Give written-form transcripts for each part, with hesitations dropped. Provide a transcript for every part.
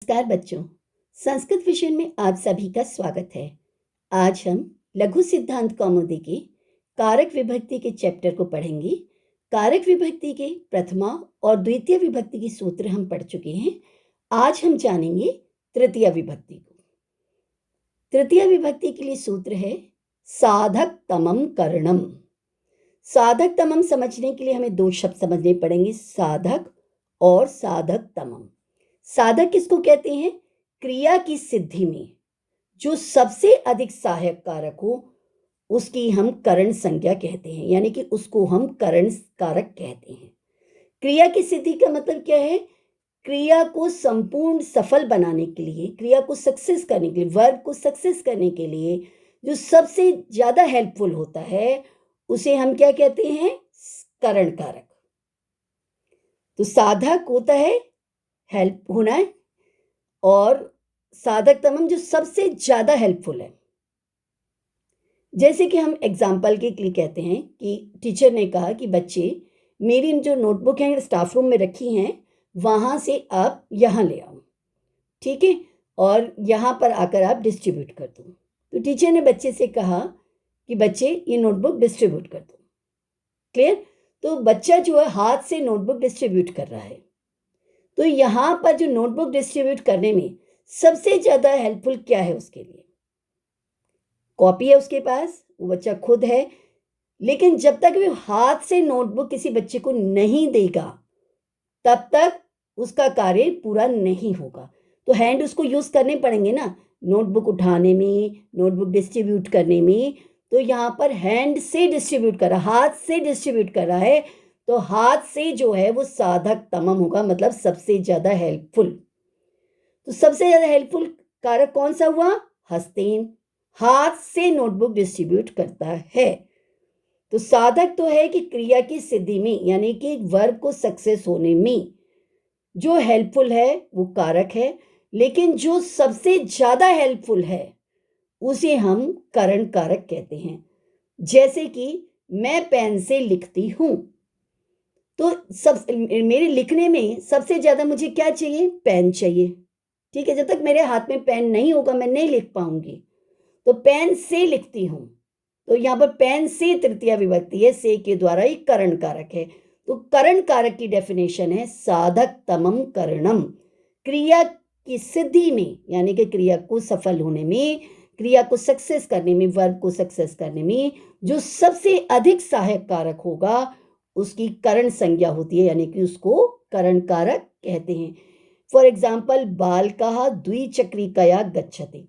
नमस्कार बच्चों। संस्कृत विषय में आप सभी का स्वागत है। आज हम लघु सिद्धांत कौमुदी के कारक विभक्ति के चैप्टर को पढ़ेंगे। कारक विभक्ति के प्रथमा और द्वितीय विभक्ति के सूत्र हम पढ़ चुके हैं। आज हम जानेंगे तृतीय विभक्ति को। तृतीय विभक्ति के लिए सूत्र है साधक तमम करणम। साधक तमम समझने के लिए हमें दो शब्द समझने पड़ेंगे, साधक और साधक तमम। साधक किसको कहते हैं? क्रिया की सिद्धि में जो सबसे अधिक सहायक कारक हो उसकी हम करण संज्ञा कहते हैं, यानी कि उसको हम करण कारक कहते हैं। क्रिया की सिद्धि का मतलब क्या है? क्रिया को संपूर्ण सफल बनाने के लिए, क्रिया को सक्सेस करने के लिए, वर्ब को सक्सेस करने के लिए जो सबसे ज्यादा हेल्पफुल होता है उसे हम क्या कहते हैं? करण कारक। तो साधक होता है हेल्प होना है, और साधक तमम जो सबसे ज्यादा हेल्पफुल है। जैसे कि हम एग्जाम्पल के लिए कहते हैं कि टीचर ने कहा कि बच्चे मेरी जो नोटबुक है स्टाफ रूम में रखी हैं, वहां से आप यहाँ ले आओ, ठीक है, और यहाँ पर आकर आप डिस्ट्रीब्यूट कर दो। तो टीचर ने बच्चे से कहा कि बच्चे ये नोटबुक डिस्ट्रीब्यूट कर दो। क्लियर? तो बच्चा जो है हाथ से नोटबुक डिस्ट्रीब्यूट कर रहा है। तो यहाँ पर जो नोटबुक डिस्ट्रीब्यूट करने में सबसे ज्यादा हेल्पफुल क्या है उसके लिए? कॉपी है उसके पास, वो बच्चा खुद है, लेकिन जब तक वो हाथ से नोटबुक किसी बच्चे को नहीं देगा तब तक उसका कार्य पूरा नहीं होगा। तो हैंड उसको यूज करने पड़ेंगे ना, नोटबुक उठाने में, नोटबुक डिस्ट्रीब्यूट करने में। तो यहाँ पर हैंड से डिस्ट्रीब्यूट कर रहा, हाथ से डिस्ट्रीब्यूट कर रहा है, तो हाथ से जो है वो साधक तमम होगा, मतलब सबसे ज्यादा हेल्पफुल। तो सबसे ज्यादा हेल्पफुल कारक कौन सा हुआ? हस्तेन, हाथ से नोटबुक डिस्ट्रीब्यूट करता है। तो साधक तो है कि क्रिया की सिद्धि में, यानी कि वर्ब को सक्सेस होने में जो हेल्पफुल है वो कारक है, लेकिन जो सबसे ज्यादा हेल्पफुल है उसे हम करण कारक कहते हैं। जैसे कि मैं पेन से लिखती हूं, तो मेरे लिखने में सबसे ज्यादा मुझे क्या चाहिए? पेन चाहिए, ठीक है। जब तक मेरे हाथ में पेन नहीं होगा मैं नहीं लिख पाऊंगी। तो पेन से लिखती हूं, तो यहाँ पर पेन से तृतीया विभक्ति है, से के द्वारा ही करण कारक है। तो करण कारक की डेफिनेशन है साधक तमम करणम। क्रिया की सिद्धि में, यानी कि क्रिया को सफल होने में, क्रिया को सक्सेस करने में, वर्ब को सक्सेस करने में जो सबसे अधिक सहायक कारक होगा उसकी करण संज्ञा होती है, यानी कि उसको करण कारक कहते हैं। फॉर एग्जाम्पल, बालकः द्विचक्रिकया गच्छति।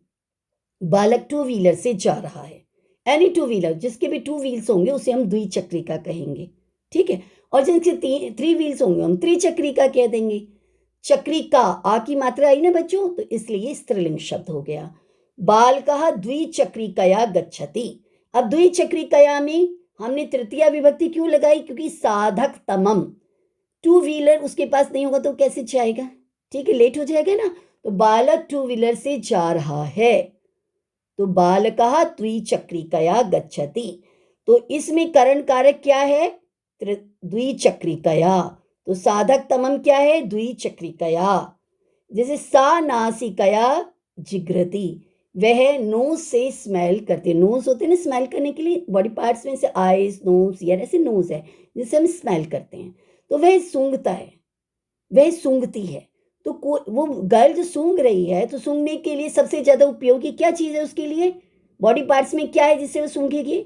बालक टू व्हीलर से जा रहा है। एनी टू व्हीलर, जिसके भी टू व्हील्स होंगे उसे हम द्विचक्रिका कहेंगे, ठीक है। और जिनके थ्री व्हील्स होंगे हम त्रिचक्रिका कह देंगे। चक्रिका, आ की मात्रा आई ना बच्चों, तो इसलिए स्त्रीलिंग शब्द हो गया। बालकः द्विचक्रिकया गच्छति। अब द्विचक्रिकया में हमने तृतीया विभक्ति क्यों लगाई? क्योंकि साधक तमम, टू व्हीलर उसके पास नहीं होगा तो कैसे जाएगा, ठीक है, लेट हो जाएगा ना। तो बालक टू व्हीलर से जा रहा है, तो बालकः द्विचक्रिकया गच्छति। तो इसमें करण कारक क्या है? द्विचक्रिकया। तो साधक तमम क्या है? द्विचक्रिकया। जैसे सा नासिकया जिघ्रति, वह नोज से स्मेल करती है। नोज होते हैं ना स्मेल करने के लिए, बॉडी पार्ट्स में से आईज, नोज, ईयर, ऐसे नोज है जिससे हम स्मेल करते हैं। तो वह सूंघता है, वह सूंघती है। तो वो गर्ल जो सूंघ रही है, तो सूंघने के लिए सबसे ज्यादा उपयोगी क्या चीज है उसके लिए? बॉडी पार्ट्स में क्या है जिससे वो सूंघेगी?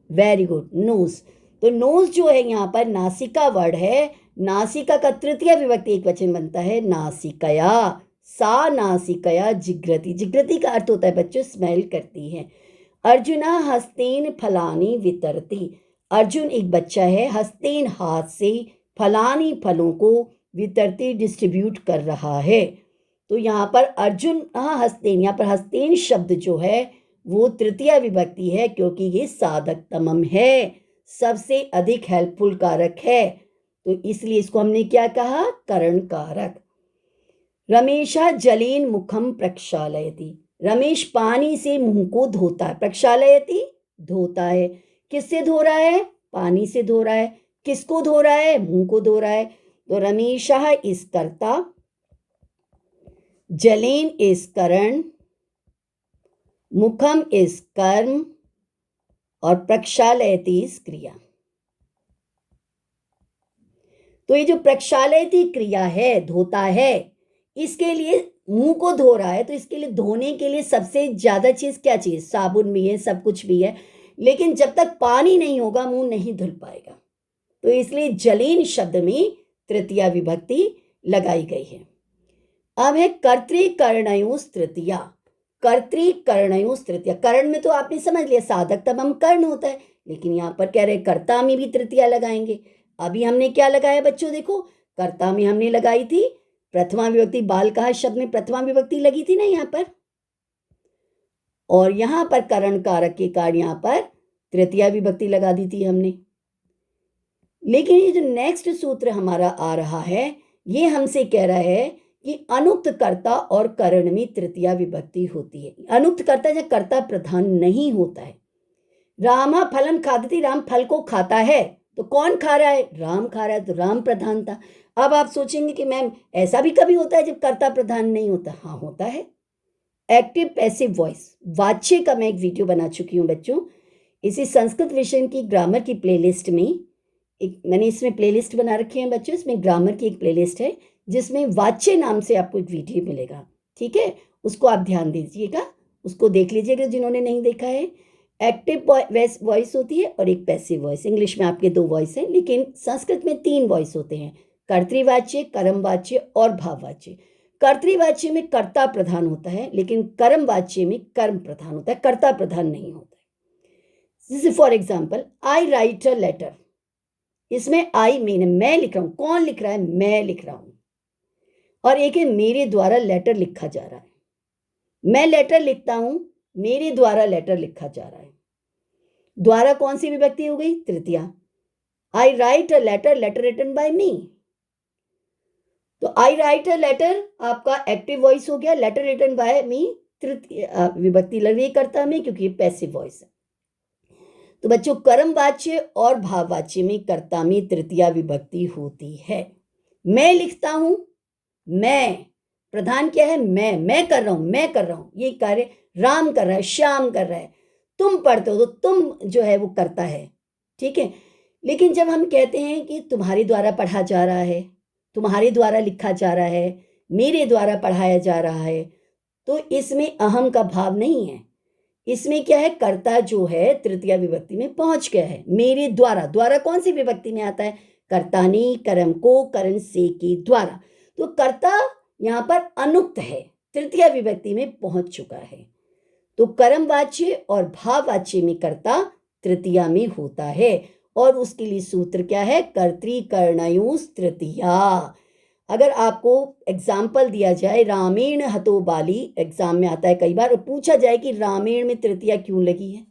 Very good, nose. तो नोज जो है यहाँ पर नासिका वर्ड है, नासिका का तृतीय विभक्ति एक वचन बनता है नासिकया। सा नासिकया जिघ्रति। जिघ्रति का अर्थ होता है बच्चों स्मेल करती है। अर्जुना हस्तेन फलानी वितरती। अर्जुन एक बच्चा है, हस्तेन हाथ से, फलानी फलों को, वितरती डिस्ट्रीब्यूट कर रहा है। तो यहाँ पर अर्जुन हस्तेन, यहाँ पर हस्तेन शब्द जो है वो तृतीय विभक्ति है, क्योंकि ये साधक तमम है, सबसे अधिक हेल्पफुल कारक है। तो इसलिए इसको हमने क्या कहा? करण कारक। रमेशा जलेन मुखम प्रक्षालयति। रमेश पानी से मुंह को धोता है। प्रक्षालयति, धोता है। किससे धो रहा है? पानी से धो रहा है। किसको धो रहा है? मुंह को धो रहा है। तो रमेशा इस कर्ता, जलेन इज करण, मुखम इज कर्म और प्रक्षालयति इज क्रिया। तो ये जो प्रक्षालयति क्रिया है, धोता है, इसके लिए मुंह को धो रहा है, तो इसके लिए धोने के लिए सबसे ज्यादा चीज क्या चाहिए? साबुन भी है, सब कुछ भी है, लेकिन जब तक पानी नहीं होगा मुंह नहीं धुल पाएगा। तो इसलिए जलेन शब्द में तृतीया विभक्ति लगाई गई है। अब है कर्तृकर्णयोस् तृतीया। कर्तृकर्णयोस् तृतीया, कर्ण में तो आपने समझ लिया साधक तब हम कर्ण होता है, लेकिन यहाँ पर कह रहे कर्ता में भी तृतीया लगाएंगे। अभी हमने क्या लगाया बच्चों? देखो, कर्ता में हमने लगाई थी प्रथमा विभक्ति, बाल कहा शब्द में प्रथमा विभक्ति लगी थी ना यहाँ पर, और यहाँ पर करण कारक के कारण यहाँ पर तृतीया विभक्ति लगा दी थी हमने। लेकिन ये जो नेक्स्ट सूत्र हमारा आ रहा है, ये हमसे कह रहा है कि अनुक्त कर्ता और करण में तृतीया विभक्ति होती है। अनुक्त कर्ता जब कर्ता प्रधान नहीं होता है। रामा फलम खादति, राम फल को खाता है, तो कौन खा रहा है? राम खा रहा है, तो राम प्रधान था। अब आप सोचेंगे कि मैम ऐसा भी कभी होता है जब कर्ता प्रधान नहीं होता? हाँ, होता है। एक्टिव पैसिव वॉइस, वाच्य का मैं एक वीडियो बना चुकी हूँ बच्चों, इसी संस्कृत विषय की ग्रामर की प्लेलिस्ट में एक मैंने इसमें प्लेलिस्ट बना रखी है बच्चों, इसमें ग्रामर की एक प्लेलिस्ट है जिसमें वाच्य नाम से आपको एक वीडियो मिलेगा, ठीक है? उसको आप ध्यान दीजिएगा, उसको देख लीजिएगा जिन्होंने नहीं देखा है। एक्टिव वॉइस होती है और एक पैसिव वॉइस। इंग्लिश में आपके 2 वॉइस हैं, लेकिन संस्कृत में 3 वॉइस होते हैं, कर्तृवाच्य, कर्मवाच्य और भाववाच्य। कर्तृवाच्य में कर्ता प्रधान होता है, लेकिन कर्मवाच्य में कर्म प्रधान होता है, कर्ता प्रधान नहीं होता है। जैसे for example, I write a letter, इसमें आई मैंने, मैं लिख रहा हूं। कौन लिख रहा है? मैं लिख रहा हूं। और एक है मेरे द्वारा लेटर लिखा जा रहा है। मैं लेटर लिखता हूं, मेरे द्वारा लेटर लिखा जा रहा है। द्वारा कौन सी विभक्ति हो गई? तृतीया। I write a letter, letter written by me, तो आई राइट अ लेटर आपका एक्टिव वॉइस हो गया, लेटर रिटन बाय मी तृतीय विभक्ति लग रही कर्ता में, क्योंकि ये पैसिव वॉइस है। तो बच्चों, कर्मवाच्य और भाववाच्य में कर्ता में तृतीया विभक्ति होती है। मैं लिखता हूं, मैं प्रधान क्या है? मैं कर रहा हूं, मैं कर रहा हूं, ये कार्य राम कर रहा है, श्याम कर रहा है। तुम पढ़ते हो तो तुम जो है वो करता है, ठीक है? लेकिन जब हम कहते हैं कि तुम्हारे द्वारा पढ़ा जा रहा है, तुम्हारे द्वारा लिखा जा रहा है, मेरे द्वारा पढ़ाया जा रहा है, तो इसमें अहम का भाव नहीं है। इसमें क्या है? कर्ता जो है तृतीया विभक्ति में पहुंच गया है। मेरे द्वारा, द्वारा कौन सी विभक्ति में आता है? कर्तानि कर्म को करण से के द्वारा। तो कर्ता यहाँ पर अनुक्त है, तृतीया विभक्ति में पहुंच चुका है। तो कर्मवाच्य और भाववाच्य में कर्ता तृतीया में होता है, और उसके लिए सूत्र क्या है? कर्तृकर्णयोस् तृतीया। अगर आपको एग्जाम्पल दिया जाए, रामेण हतो बाली, एग्जाम में आता है कई बार, और पूछा जाए कि रामेण में तृतीया क्यों लगी है,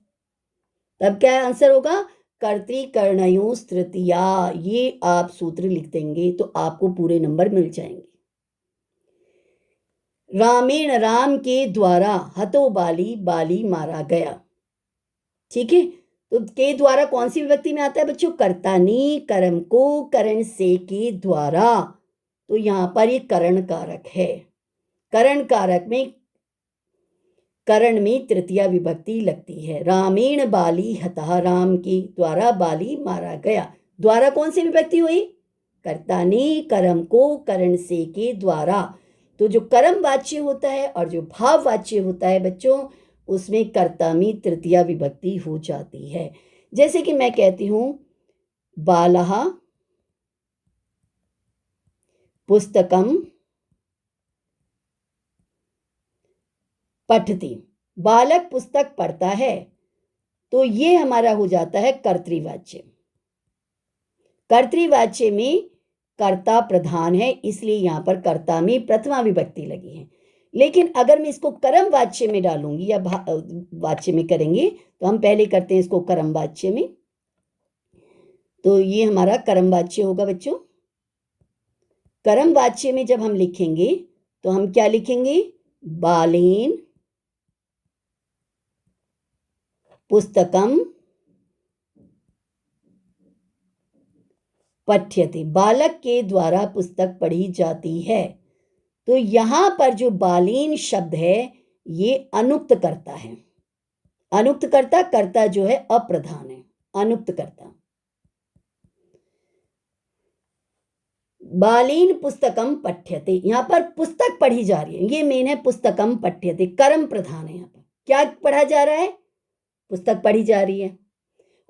तब क्या आंसर होगा? कर्तृकर्णयोस् तृतीया। ये आप सूत्र लिख देंगे तो आपको पूरे नंबर मिल जाएंगे। रामेण, राम के द्वारा, हतो बाली, बाली मारा गया, ठीक है? तो के द्वारा कौन सी विभक्ति में आता है बच्चों? कर्तानि कर्म को करण से के द्वारा। तो यहां पर ये करण कारक है। करण कारक में करण में तृतीया विभक्ति लगती है। रामेण बाली हतः, राम के द्वारा बाली मारा गया। द्वारा कौन सी विभक्ति हुई? कर्तानि कर्म को करण से के द्वारा। तो जो कर्म वाच्य होता है और जो भाव वाच्य होता है बच्चों, उसमें कर्ता में तृतीया विभक्ति हो जाती है। जैसे कि मैं कहती हूं, बालः पुस्तकम पठति, बालक पुस्तक पढ़ता है, तो ये हमारा हो जाता है कर्तृवाच्य। कर्तृवाच्य में कर्ता प्रधान है, इसलिए यहां पर कर्ता में प्रथमा विभक्ति लगी है। लेकिन अगर मैं इसको कर्म वाच्य में डालूंगी या वाच्य में करेंगे, तो हम पहले करते हैं इसको कर्म वाच्य में, तो ये हमारा कर्म वाच्य होगा बच्चों। कर्म वाच्य में जब हम लिखेंगे तो हम क्या लिखेंगे? बालेन पुस्तकम पठ्यते, बालक के द्वारा पुस्तक पढ़ी जाती है। तो यहां पर जो बालीन शब्द है ये अनुक्त कर्ता है। अनुक्त कर्ता, कर्ता जो है अप्रधान है, अनुक्त कर्ता। बालीन पुस्तकम पठ्यते, यहां पर पुस्तक पढ़ी जा रही है, ये मेन है। पुस्तकम पठ्यते कर्म प्रधान है, यहां पर क्या पढ़ा जा रहा है? पुस्तक पढ़ी जा रही है।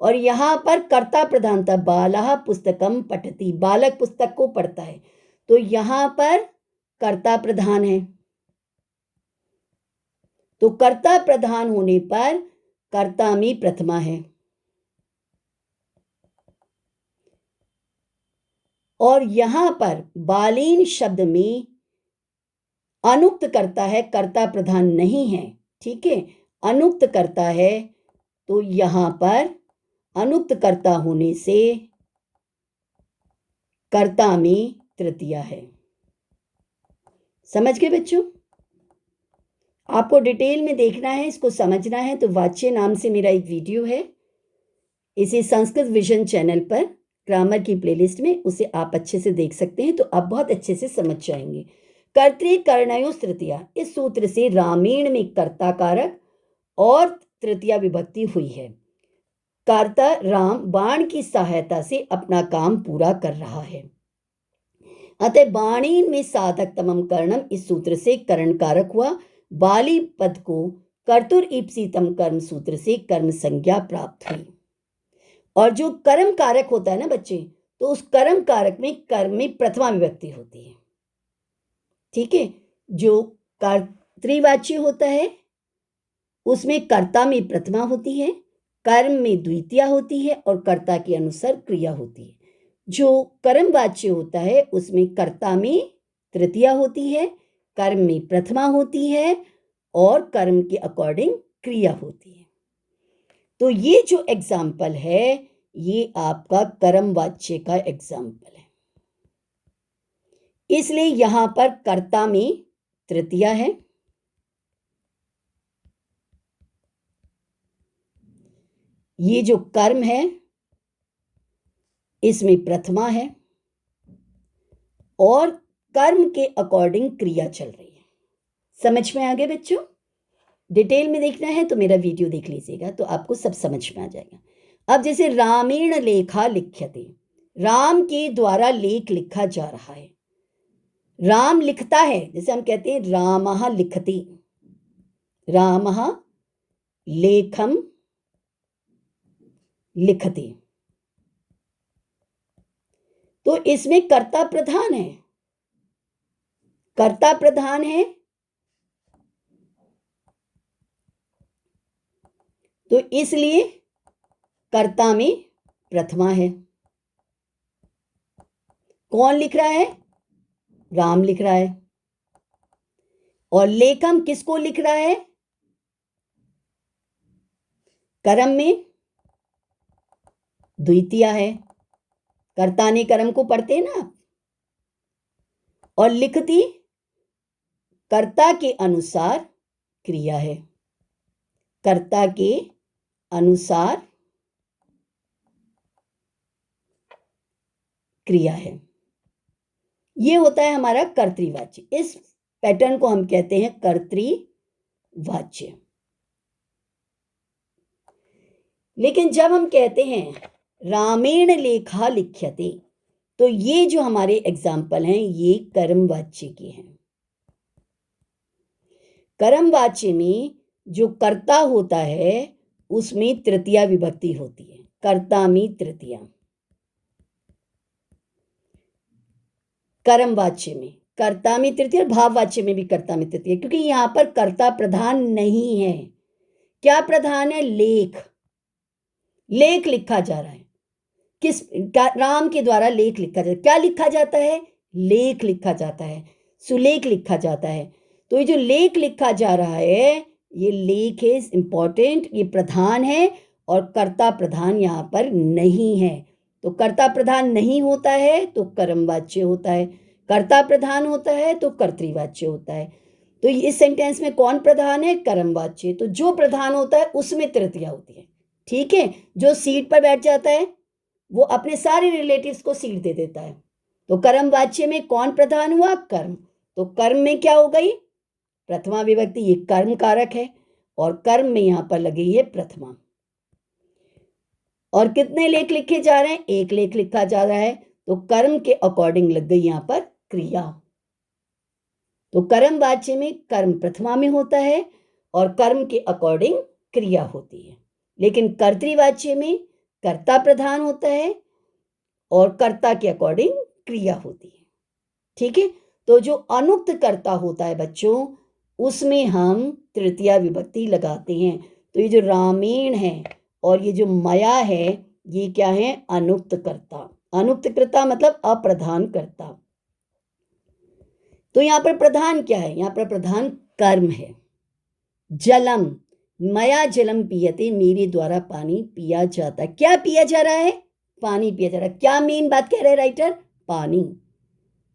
और यहां पर कर्ता प्रधानता, बालः पुस्तकम पठति, बालक पुस्तक को पढ़ता है, तो यहां पर कर्ता प्रधान है। तो कर्ता प्रधान होने पर कर्ता में प्रथमा है। और यहां पर बालीन शब्द में अनुक्त करता है, कर्ता प्रधान नहीं है। ठीक है, अनुक्त करता है, तो यहां पर अनुक्त कर्ता होने से कर्ता में तृतीया है। समझ गए बच्चों? आपको डिटेल में देखना है, इसको समझना है तो वाच्य नाम से मेरा एक वीडियो है, इसे संस्कृत विजन चैनल पर ग्रामर की प्लेलिस्ट में, उसे आप अच्छे से देख सकते हैं, तो आप बहुत अच्छे से समझ जाएंगे। कर्तृकर्णयो तृतीया, इस सूत्र से रामेण में कर्ता कारक और तृतीया विभक्ति हुई है। कर्ता राम बाण की सहायता से अपना काम पूरा कर रहा है, अतः बाणीन में साधक तमम कर्णम, इस सूत्र से करण कारक हुआ। बाली पद को कर्तुर ईप्सितम कर्म सूत्र से कर्म संज्ञा प्राप्त हुई। और जो कर्म कारक होता है ना बच्चे, तो उस कर्म कारक में कर्म में प्रथमा विभक्ति होती है। ठीक है, जो कर्तृवाच्य होता है उसमें कर्ता में प्रथमा होती है, कर्म में द्वितीया होती है और कर्ता के अनुसार क्रिया होती है। जो कर्मवाच्य होता है उसमें कर्ता में तृतीया होती है, कर्म में प्रथमा होती है और कर्म के अकॉर्डिंग क्रिया होती है। तो ये जो एग्जाम्पल है ये आपका कर्मवाच्य का एग्जाम्पल है, इसलिए यहां पर कर्ता में तृतीया है, ये जो कर्म है इसमें प्रथमा है और कर्म के अकॉर्डिंग क्रिया चल रही है। समझ में आ गए बच्चों? डिटेल में देखना है तो मेरा वीडियो देख लीजिएगा, तो आपको सब समझ में आ जाएगा। अब जैसे रामेण लेखा लिख्यते, राम के द्वारा लेख लिखा जा रहा है। राम लिखता है, जैसे हम कहते हैं रामः लिखति, रामः लेखम लिखति, तो इसमें कर्ता प्रधान है, कर्ता प्रधान है, तो इसलिए कर्ता में प्रथमा है। कौन लिख रहा है? राम लिख रहा है। और लेखम किसको लिख रहा है? कर्म में द्वितीया है, कर्ता ने कर्म को पढ़ते हैं ना। और लिखती कर्ता के अनुसार क्रिया है, कर्ता के अनुसार क्रिया है। ये होता है हमारा कर्तृवाच्य। इस पैटर्न को हम कहते हैं कर्तृवाच्य। लेकिन जब हम कहते हैं रामेण लेखा लिख्यते, तो ये जो हमारे एग्जाम्पल हैं ये कर्मवाच्य के हैं। कर्मवाच्य में जो कर्ता होता है उसमें तृतीया विभक्ति होती है, कर्ता में तृतीया। कर्मवाच्य में कर्ता में तृतीया, भाववाच्य में भी कर्ता में तृतीया, क्योंकि यहां पर कर्ता प्रधान नहीं है। क्या प्रधान है? लेख। लेख लिखा जा रहा है, किस राम के द्वारा लेख लिखा जाता है। क्या लिखा जाता है? लेख लिखा जाता है, सुलेख लिखा जाता है। तो ये जो लेख लिखा जा रहा है ये लेख है इंपॉर्टेंट, ये प्रधान है और कर्ता प्रधान यहां पर नहीं है। तो कर्ता प्रधान नहीं होता है तो कर्मवाच्य होता है, कर्ता प्रधान होता है तो कर्तृवाच्य होता है। तो इस सेंटेंस में कौन प्रधान है? कर्मवाच्य। तो जो प्रधान होता है उसमें तृतीया होती है। ठीक है, जो सीट पर बैठ जाता है वो अपने सारे रिलेटिव्स को सीट दे देता है। तो कर्मवाच्य में कौन प्रधान हुआ? कर्म। तो कर्म में क्या हो गई? प्रथमा विभक्ति, ये कर्म कारक है और कर्म में यहां पर लगी है प्रथमा। और कितने लेख लिखे जा रहे हैं? एक लेख लिखा जा रहा है, तो कर्म के अकॉर्डिंग लग गई यहां पर क्रिया। तो कर्म वाच्य में कर्म प्रथमा में होता है और कर्म के अकॉर्डिंग क्रिया होती है, लेकिन कर्तृवाच्य में कर्ता प्रधान होता है और कर्ता के अकॉर्डिंग क्रिया होती है। ठीक है, तो जो अनुक्त कर्ता होता है बच्चों, उसमें हम तृतीया विभक्ति लगाते हैं। तो ये जो रामेण है और ये जो मया है, ये क्या है? अनुक्त कर्ता। अनुक्त कर्ता मतलब अप्रधान कर्ता। तो यहां पर प्रधान क्या है? यहां पर प्रधान कर्म है। जलम, मया जलम पियते, मेरे द्वारा पानी पिया जाता है। क्या पिया जा रहा है? पानी पिया जा रहा है। क्या मेन बात कह रहे हैं राइटर? पानी।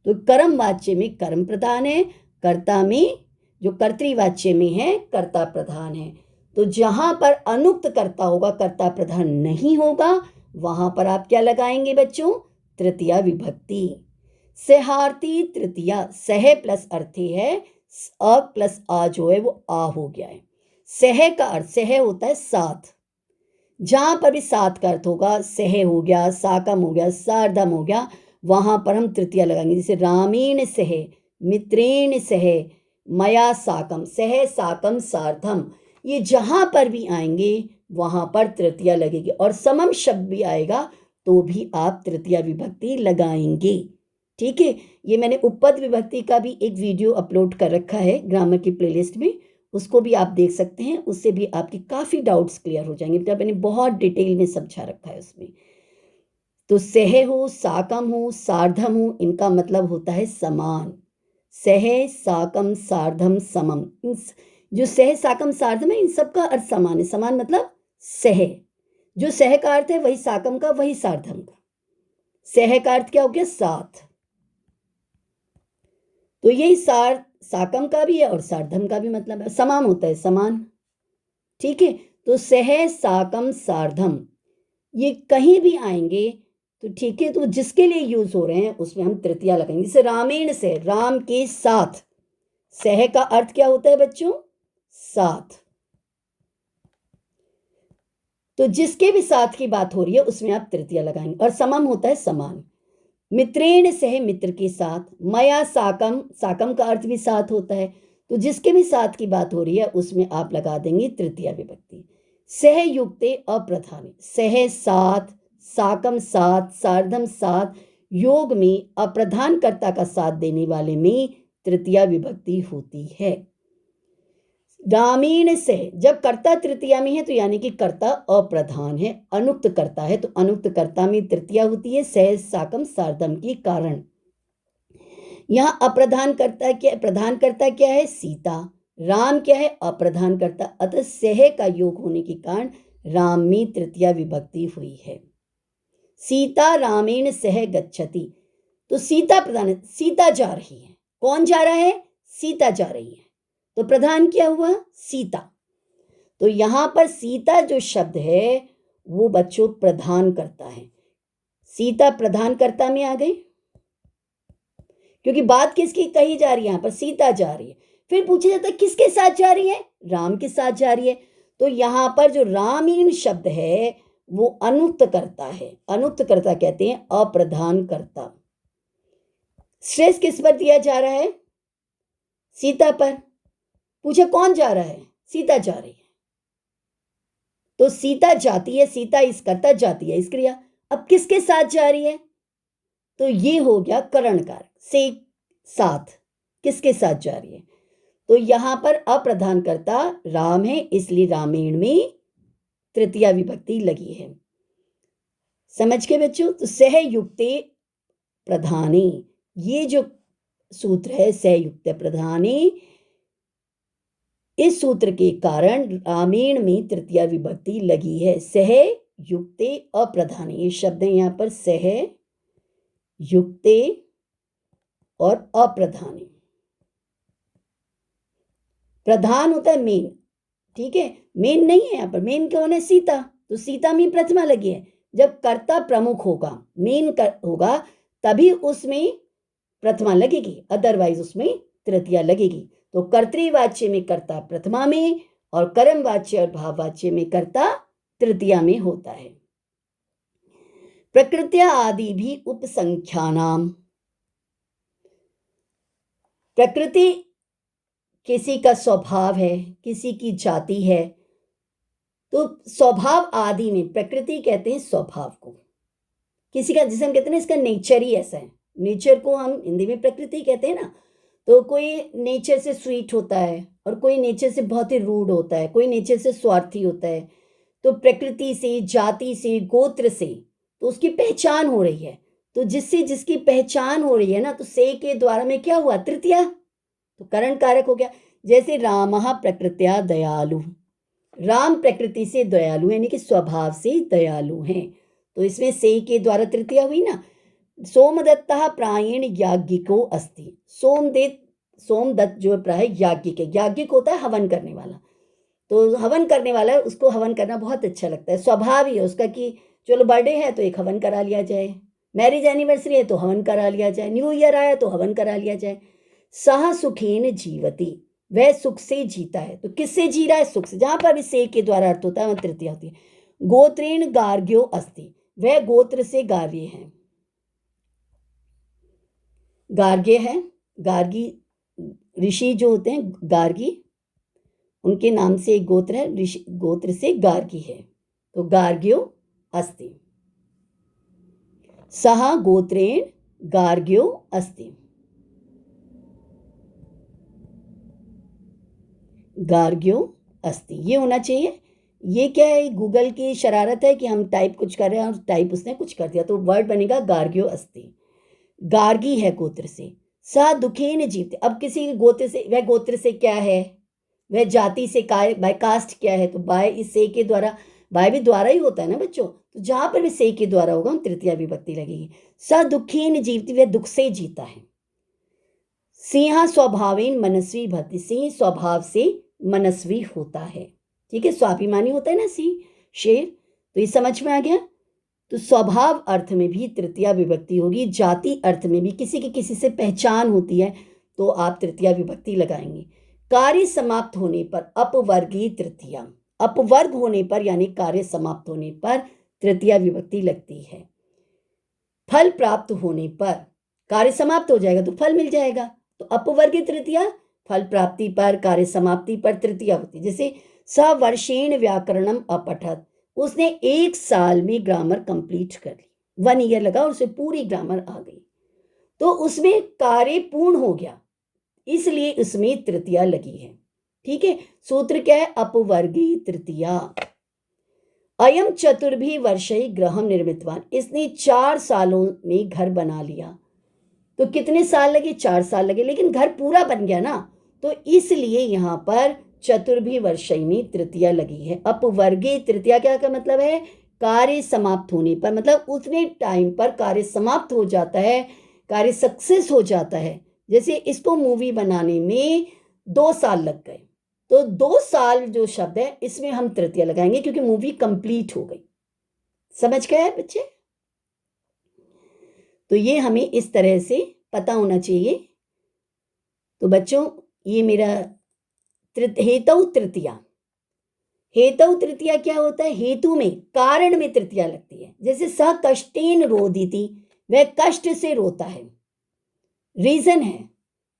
तो कर्म वाच्य में कर्म प्रधान है, कर्ता में जो कर्तृवाच्य में है कर्ता प्रधान है। तो जहां पर अनुक्त कर्ता होगा, कर्ता प्रधान नहीं होगा, वहां पर आप क्या लगाएंगे बच्चों? तृतीया विभक्ति। सहार्थी तृतीया, सह प्लस अर्थी है, अ प्लस आ जो है वो आ हो गया है। सह का अर्थ, सह होता है साथ। जहां पर भी साथ का अर्थ होगा, सह हो गया, साकम हो गया, सार्धम हो गया, वहां पर हम तृतीया लगाएंगे। जैसे रामेण सह, मित्रेण सह, मया साकम, सह साकम सार्धम, ये जहां पर भी आएंगे वहां पर तृतीया लगेगी। और समम शब्द भी आएगा तो भी आप तृतीया विभक्ति लगाएंगे। ठीक है, ये मैंने उपपद विभक्ति का भी एक वीडियो अपलोड कर रखा है ग्रामर की प्लेलिस्ट में, उसको भी आप देख सकते हैं। उससे भी आपकी काफ़ी डाउट्स क्लियर हो जाएंगे, मतलब मैंने बहुत डिटेल में समझा रखा है उसमें। तो सह हो, साकम हो, सार्धम हो, इनका मतलब होता है समान। सह साकम सार्धम समम, जो सह साकम सार्धम है इन सबका अर्थ समान है। समान मतलब सह, जो सह का अर्थ है वही साकम का, वही सार्धम का। सह का अर्थ क्या हो गया? साथ। तो यही साकम का भी है और सार्धम का भी मतलब है, समान होता है, समान। ठीक है, तो सह साकम सार्धम ये कहीं भी आएंगे तो ठीक है, तो जिसके लिए यूज हो रहे हैं उसमें हम तृतीया लगाएंगे। जैसे रामेण से, राम के साथ, सह का अर्थ क्या होता है बच्चों? साथ। तो जिसके भी साथ की बात हो रही है उसमें आप तृतीया लगाएंगे। और समम होता है समान। मित्रेण सह, मित्र के साथ। मया साकम, साकम का अर्थ भी साथ होता है, तो जिसके भी साथ की बात हो रही है उसमें आप लगा देंगे तृतीया विभक्ति। सह युक्ते अप्रधाने, सह साथ, साकम साथ, सार्धम साथ, योग में अप्रधान कर्ता का साथ देने वाले में तृतीया विभक्ति होती है। रामेण से, जब कर्ता तृतीया में है तो यानी कि कर्ता अप्रधान है, अनुक्त कर्ता है, तो अनुक्त कर्ता में तृतीया होती है सह साकम सार्धम के कारण। यहां अप्रधान कर्ता क्या, प्रधान कर्ता क्या है? सीता। राम क्या है? अप्रधान कर्ता, अतः सह का योग होने के कारण राम में तृतीया विभक्ति हुई है। सीता रामेण सह गच्छति, तो सीता प्रधान है, सीता जा रही है। कौन जा रहा है? सीता जा रही है, तो प्रधान क्या हुआ? सीता। तो यहां पर सीता जो शब्द है वो बच्चों प्रधान करता है। सीता प्रधान कर्ता में आ गई, क्योंकि बात किसकी कही जा रही है? यहां पर सीता जा रही है। फिर पूछा जाता है किसके साथ जा रही है? राम के साथ जा रही है। तो यहां पर जो रामीण शब्द है वो अनुक्त करता है। अनुक्त करता कहते हैं अप्रधान कर्ता। स्ट्रेस किस पर दिया जा रहा है? सीता पर। पूछा कौन जा रहा है? सीता जा रही है, तो सीता जाती है, सीता इस कर्ता, जाती है इस क्रिया। अब किसके साथ जा रही है? तो ये हो गया करण कारक से साथ, किसके साथ जा रही है? तो यहां पर अप्रधान कर्ता राम है, इसलिए रामेण में तृतीया विभक्ति लगी है। समझ के बच्चों? तो सहयुक्ते प्रधाने, ये जो सूत्र है सहयुक्त प्रधाने, इस सूत्र के कारण रामेण में तृतीया विभक्ति लगी है। सह युक्ते अप्रधाने, ये शब्द है यहां पर, सह युक्ते और अप्रधाने। प्रधान होता है मेन, ठीक है, मेन नहीं है यहां पर, मेन कौन है? सीता, तो सीता में प्रथमा लगी है। जब कर्ता प्रमुख होगा, मेन होगा, तभी उसमें प्रथमा लगेगी, अदरवाइज उसमें तृतीया लगेगी। तो कर्तृवाच्य में कर्ता प्रथमा में और कर्मवाच्य और भाववाच्य में कर्ता तृतीया में होता है। प्रकृत्या आदि भी उपसंख्यानाम। प्रकृति किसी का स्वभाव है, किसी की जाति है, तो स्वभाव आदि में प्रकृति कहते हैं स्वभाव को। किसी का, जिसे हम कहते हैं ना इसका नेचर ही ऐसा है, नेचर को हम हिंदी में प्रकृति कहते हैं ना। तो कोई नेचर से स्वीट होता है और कोई नेचर से बहुत ही रूड होता है, कोई नेचर से स्वार्थी होता है। तो प्रकृति से, जाति से, गोत्र से तो उसकी पहचान हो रही है। तो जिससे जिसकी पहचान हो रही है ना, तो से के द्वारा में क्या हुआ, तृतीया, तो करण कारक हो गया। जैसे रामः प्रकृत्या दयालु, राम प्रकृति से दयालु यानी कि स्वभाव से दयालु हैं, तो इसमें से के द्वारा तृतीया हुई ना। सोमदत्तः प्रायेण याज्ञिको अस्ति। सोमदत्त जो प्राय याज्ञिक है, याज्ञिक होता है हवन करने वाला। तो हवन करने वाला है, उसको हवन करना बहुत अच्छा लगता है, स्वभाव ही है उसका कि चलो बर्थडे है तो एक हवन करा लिया जाए, मैरिज एनिवर्सरी है तो हवन करा लिया जाए, न्यू ईयर आया तो हवन करा लिया जाए। सह सुखेन जीवति, वह सुख से जीता है। तो किससे जी रहा है, सुख से। जहां पर भी से के द्वारा अर्थ होता है वहां तृतीया होती है। गोत्रेण गार्ग्यो अस्ति, वह गोत्र से गार्ग्य है। गार्ग्य है, गार्गी ऋषि जो होते हैं गार्गी, उनके नाम से एक गोत्र है, ऋषि गोत्र से गार्गी है। तो गार्ग्यो अस्ति, सह गोत्रेण गार्ग्यो अस्ति, गार्ग्यो अस्ति, ये होना चाहिए। ये क्या है, गूगल की शरारत है कि हम टाइप कुछ कर रहे हैं और टाइप उसने कुछ कर दिया, तो वर्ड बनेगा गार्ग्यो अस्ति। गार्गी है गोत्र से। सा दुखेन जीवते, अब किसी गोत्र से, वह गोत्र से क्या है, वह जाति से बाय कास्ट क्या है, तो बाय इस से के द्वारा, बाय भी द्वारा ही होता है ना बच्चों, तो जहां पर भी से के द्वारा होगा तृतीया विभक्ति लगेगी। स दुखेन जीवती, वह दुख से जीता है। सिंह स्वभावेन मनस्वी भवति, सिंह स्वभाव से मनस्वी होता है। ठीक है, स्वाभिमानी होता है ना सिंह, शेर। तो ये समझ में आ गया। तो स्वभाव अर्थ में भी तृतीया विभक्ति होगी, जाति अर्थ में भी किसी की किसी से पहचान होती है तो आप तृतीया विभक्ति लगाएंगे। कार्य समाप्त होने पर अपवर्गीय तृतीया, अपवर्ग होने पर यानी कार्य समाप्त होने पर तृतीया विभक्ति लगती है। फल प्राप्त होने पर, कार्य समाप्त हो जाएगा तो फल मिल जाएगा, तो अपवर्गीय तृतीया, फल प्राप्ति पर, कार्य समाप्ति पर तृतीया होती है। जैसे सवर्षेण व्याकरणम अपठत, उसने 1 साल में ग्रामर कंप्लीट कर ली, 1 ईयर लगा और उसे पूरी ग्रामर आ गई, तो उसमें कार्य पूर्ण हो गया, इसलिए उसमें तृतीया लगी है। ठीक है, सूत्र क्या है, अपवर्गीय तृतीया। अयम चतुर्भि वर्षै गृहं निर्मितवान, इसने 4 सालों में घर बना लिया। तो कितने साल लगे, 4 साल लगे, लेकिन घर पूरा बन गया ना, तो इसलिए यहां पर चतुर्भि वर्षै में तृतीया लगी है। अपवर्गीय तृतीया क्या का मतलब है, कार्य समाप्त होने पर, मतलब उतने टाइम पर कार्य समाप्त हो जाता है, कार्य सक्सेस हो जाता है। जैसे इसको मूवी बनाने में 2 साल लग गए, तो 2 साल जो शब्द है इसमें हम तृतीया लगाएंगे क्योंकि मूवी कंप्लीट हो गई। समझ गए बच्चे? तो ये हमें इस तरह से पता होना चाहिए। तो बच्चों ये मेरा हेतु तृतीया, हेतु तृतीया क्या होता है, हेतु में, कारण में तृतीया लगती है। जैसे स कष्टेन रोदिति, वह कष्ट से रोता है, रीजन है,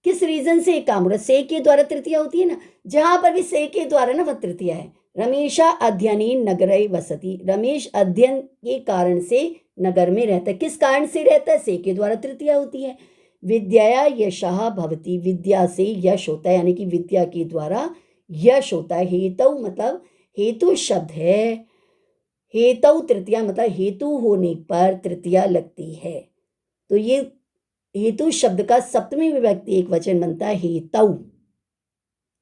किस रीजन से काम हो रहा है, से के द्वारा तृतीया होती है ना, जहां पर भी से के द्वारा ना वह तृतीया है। रमेशा अध्ययनेन नगरे वसति, रमेश अध्ययन के कारण से नगर में रहता है, किस कारण से रहता है, से के द्वारा तृतीया होती है। विद्या यशः भवति, विद्या से यश होता है, यानी कि विद्या के द्वारा यश होता है। हेतु मतलब हेतु शब्द है, हेतु तृतीया मतलब हेतु होने पर तृतीया लगती है। तो ये हेतु शब्द का सप्तमी विभक्ति एक वचन बनता है हेतु।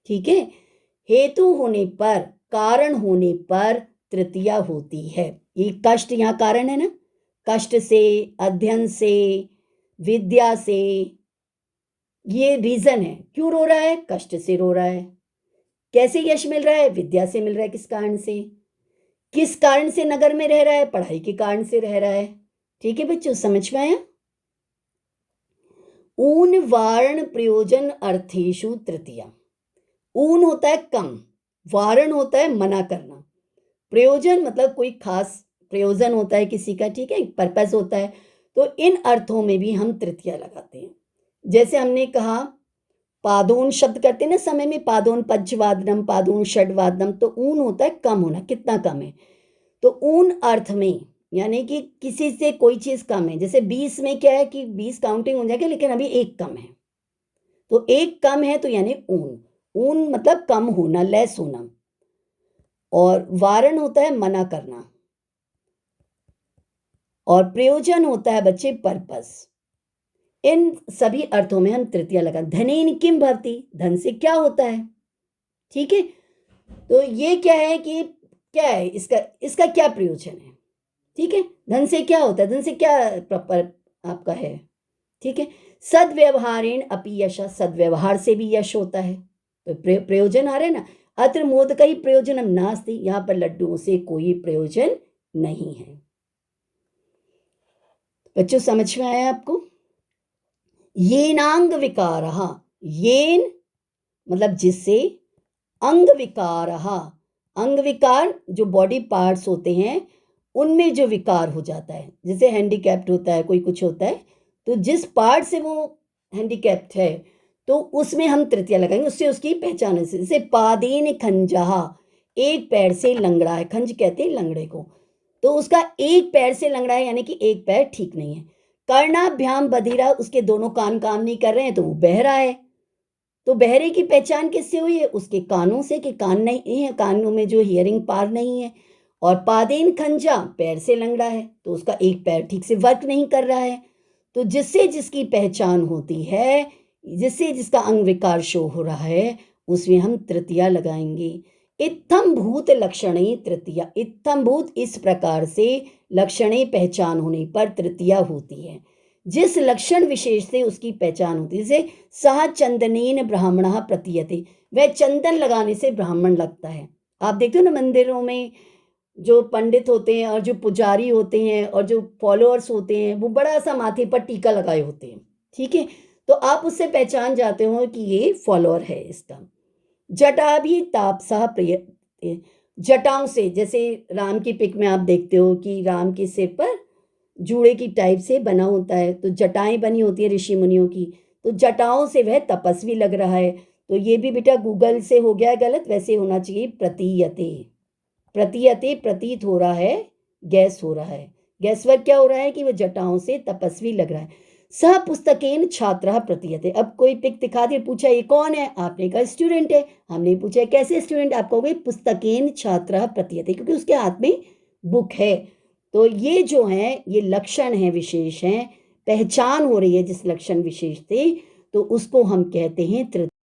ठीक है, हेतु होने पर, कारण होने पर तृतीया होती है। ये कष्ट यहाँ कारण है ना, कष्ट से, अध्ययन से, विद्या से, ये रीजन है, क्यों रो रहा है, कष्ट से रो रहा है। कैसे यश मिल रहा है, विद्या से मिल रहा है। किस कारण से, किस कारण से नगर में रह रहा है, पढ़ाई के कारण से रह रहा है। ठीक है बच्चों, समझ में आया? ऊन वारण प्रयोजन अर्थेषु तृतीया। ऊन होता है कम, वारण होता है मना करना, प्रयोजन मतलब कोई खास प्रयोजन होता है किसी का, ठीक है, पर्पस होता है। तो इन अर्थों में भी हम तृतीया लगाते हैं। जैसे हमने कहा पादोन शब्द करते हैं ना समय में, पादोन पंचवादनम, पादोन षडवादनम, तो ऊन होता है कम होना, कितना कम है। तो ऊन अर्थ में यानी कि किसी से कोई चीज कम है। जैसे 20 में क्या है कि 20 काउंटिंग हो जाएगा लेकिन अभी एक कम है, तो एक कम है तो यानी ऊन। ऊन मतलब कम होना, लेस होना। और वारण होता है मना करना, और प्रयोजन होता है बच्चे पर्पस। इन सभी अर्थों में हम तृतीया लगा। धनेन किम भवति, धन से क्या होता है, ठीक है। तो ये क्या है कि क्या है इसका क्या प्रयोजन है, ठीक है। धन से क्या होता है, धन से क्या आपका है, ठीक है। सद्व्यवहारेण अपि यश, सद्व्यवहार से भी यश होता है। तो प्रयोजन आ रहे हैं ना। अत्र मोदक ही प्रयोजनम नास्ति, यहां पर लड्डुओं से कोई प्रयोजन नहीं है। बच्चों समझ में आया आपको। येनांग विकारः, येन मतलब जिससे, अंग विकारः, अंग विकार जो बॉडी पार्ट्स होते हैं उनमें जो विकार हो जाता है, जैसे हैंडीकैप्ड होता है कोई, कुछ होता है, तो जिस पार्ट से वो हैंडीकैप्ड है तो उसमें हम तृतीया लगाएंगे, उससे उसकी पहचान है। जैसे पादेन खंजहा, एक पैर से लंगड़ा है, खंज कहते हैं लंगड़े को, तो उसका एक पैर से लंगड़ा है यानी कि एक पैर ठीक नहीं है। कर्णाभ्याम बधिरा, उसके दोनों कान काम नहीं कर रहे हैं तो वो बहरा है। तो बहरे की पहचान किससे हुई है, उसके कानों से, कि कान नहीं है, कानों में जो हियरिंग पार नहीं है। और पादेन खंजा, पैर से लंगड़ा है तो उसका एक पैर ठीक से वर्क नहीं कर रहा है। तो जिससे जिसकी पहचान होती है, जिससे जिसका अंग विकार शो हो रहा है, उसमें हम तृतीया लगाएंगे। इत्थम भूत लक्षणे तृतीया, इत्थम भूत इस प्रकार से, लक्षणे पहचान होने पर तृतीया होती है। जिस लक्षण विशेष से उसकी पहचान होती है, जैसे सह चंदनेन ब्राह्मणः प्रतीयते, वह चंदन लगाने से ब्राह्मण लगता है। आप देखते हो ना मंदिरों में जो पंडित होते हैं और जो पुजारी होते हैं और जो फॉलोअर्स होते हैं, वो बड़ा सा माथे पर टीका लगाए होते हैं, ठीक है। तो आप उससे पहचान जाते हो कि ये फॉलोअर है इसका। जटा भी तापसा प्रिय, जटाओं से, जैसे राम की पिक में आप देखते हो कि राम के सिर पर जूड़े की टाइप से बना होता है, तो जटाएं बनी होती है ऋषि मुनियों की, तो जटाओं से वह तपस्वी लग रहा है। तो ये भी बेटा गूगल से हो गया गलत, वैसे होना चाहिए प्रतीयते। प्रतीयते प्रतीत हो रहा है, गैस हो रहा है, गैस वर्क क्या हो रहा है कि वह जटाओं से तपस्वी लग रहा है। सह पुस्तकेन छात्र प्रतीयते, अब कोई पिक दिखा दिया, पूछा ये कौन है, आपने कहा स्टूडेंट है। हमने पूछा कैसे स्टूडेंट, आप कहोगे पुस्तकेन छात्र प्रतीयते, क्योंकि उसके हाथ में बुक है। तो ये जो है ये लक्षण है, विशेष हैं, पहचान हो रही है जिस लक्षण विशेष से, तो उसको हम कहते हैं तृतीया।